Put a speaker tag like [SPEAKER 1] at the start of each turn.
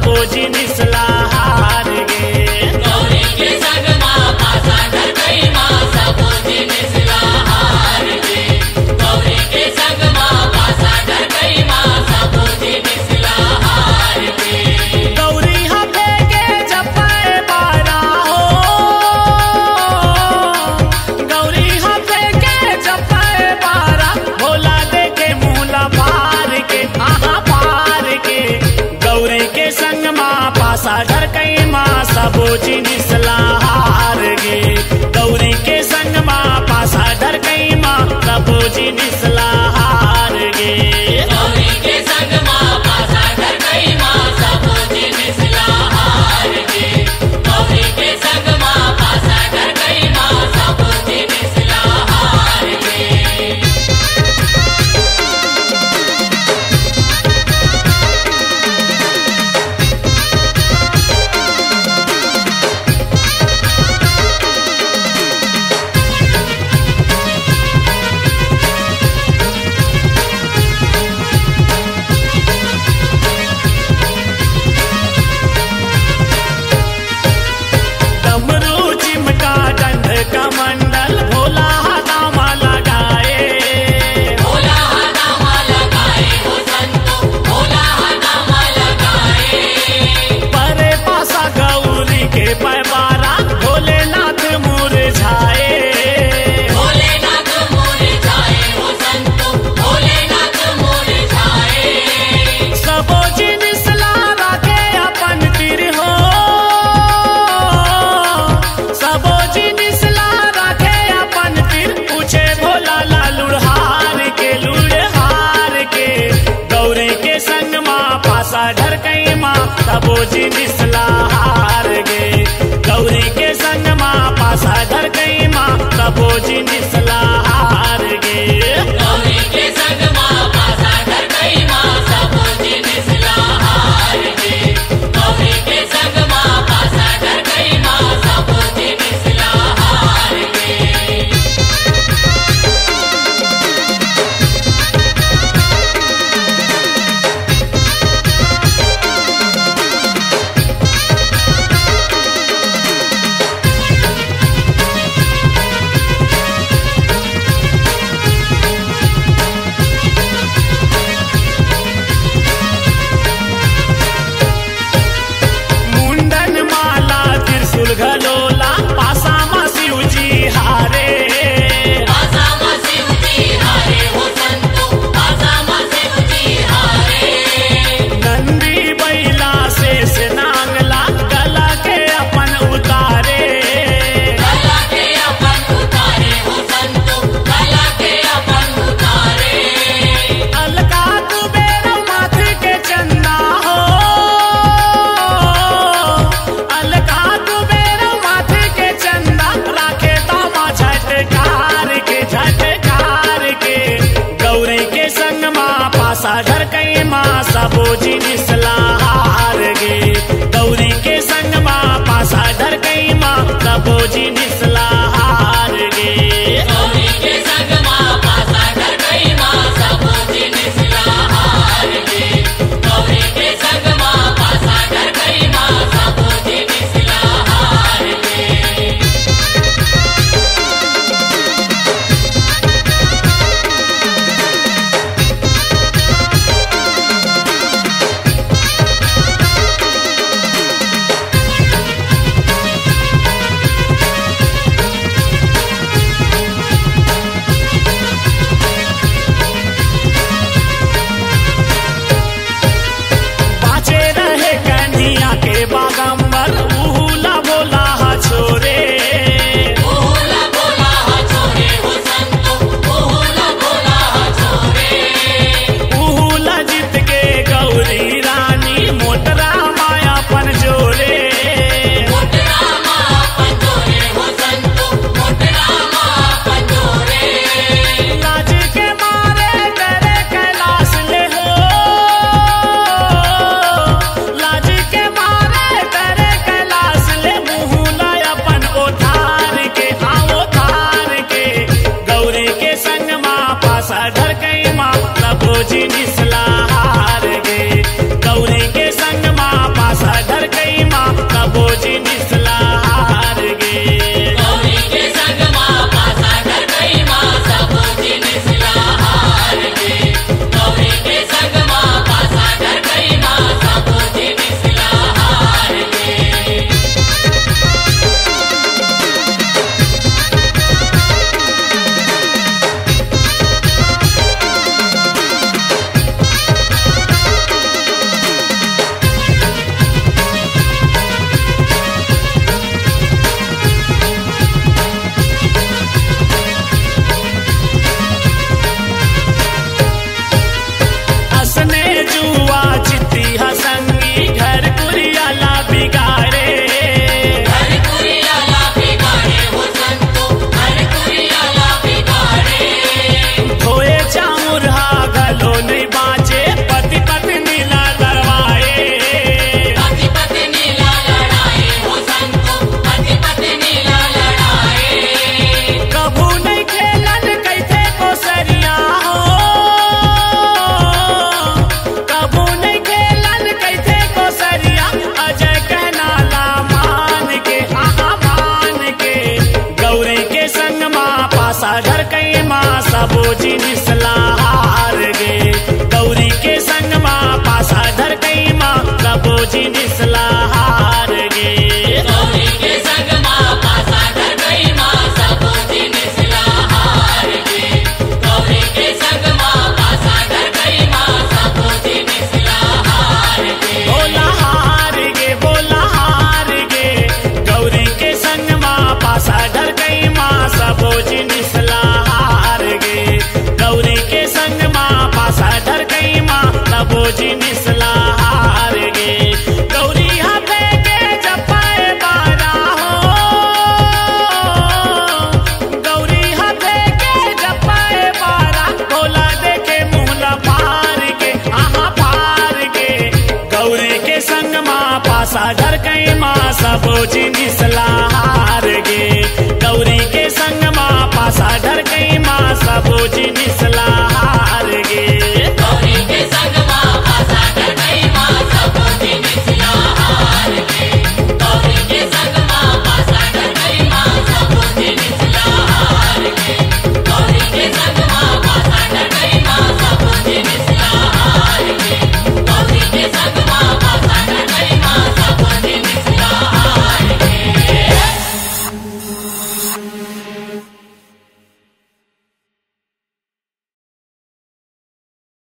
[SPEAKER 1] सबो जिनिस ला हार गे।
[SPEAKER 2] गौरी के संग माँ पासा डर गई माँ सबो जिनिस ला हार गे। गौरी के संग माँ पासा डर गई माँ सबो जिनिस ला हार गे।
[SPEAKER 1] गौरी हफे के जपे बारा हो, गौरी हफे के जपे बारा, भोला देखे मूला पार के आहा पार के। गौरी के संग माँ पासा डर गई माँ सबो जिनिस ला हार गे। गौरी के संग माँ पासा डर गई माँ सबो जिनिस ला हार गे।
[SPEAKER 2] गौरी के संग माँ पासा डर गई माँ सबो जिनिस ला हार गे। गौरी के संग माँ पासा डर गई माँ सबो जिनिस ला हार गे।
[SPEAKER 1] डमरू चिमटा गंध कमंडल, भोला दामा लगाए।
[SPEAKER 2] भोला नामा लगाए हो संतो, भोला नामा लगाए।
[SPEAKER 1] परे पासा गौरी के पैबारा, भोलेनाथ मुरझाए।
[SPEAKER 2] भोलेनाथ मुरझाए हो संतो, भोलेनाथ मुरझाए।
[SPEAKER 1] सबो जिनिस ला राखे अपन तीर हो, सबो जिनिस ला राखे अपन तीर, पूछे भोला ला लुढ़हार के लुढ़हार के। गौरी के संग माँ पासा डर गई माँ सबो जिनिस ला हार गे। गौरी के संग माँ पासा डर गई माँ सबो जिनिस ला हार गे।
[SPEAKER 2] गौरी के संग माँ पासा डर गई माँ सबो जिनिस ला हार गे। गौरी के संग माँ पासा डर गई माँ सबो जिनिस ला हार गे।
[SPEAKER 1] पासा डर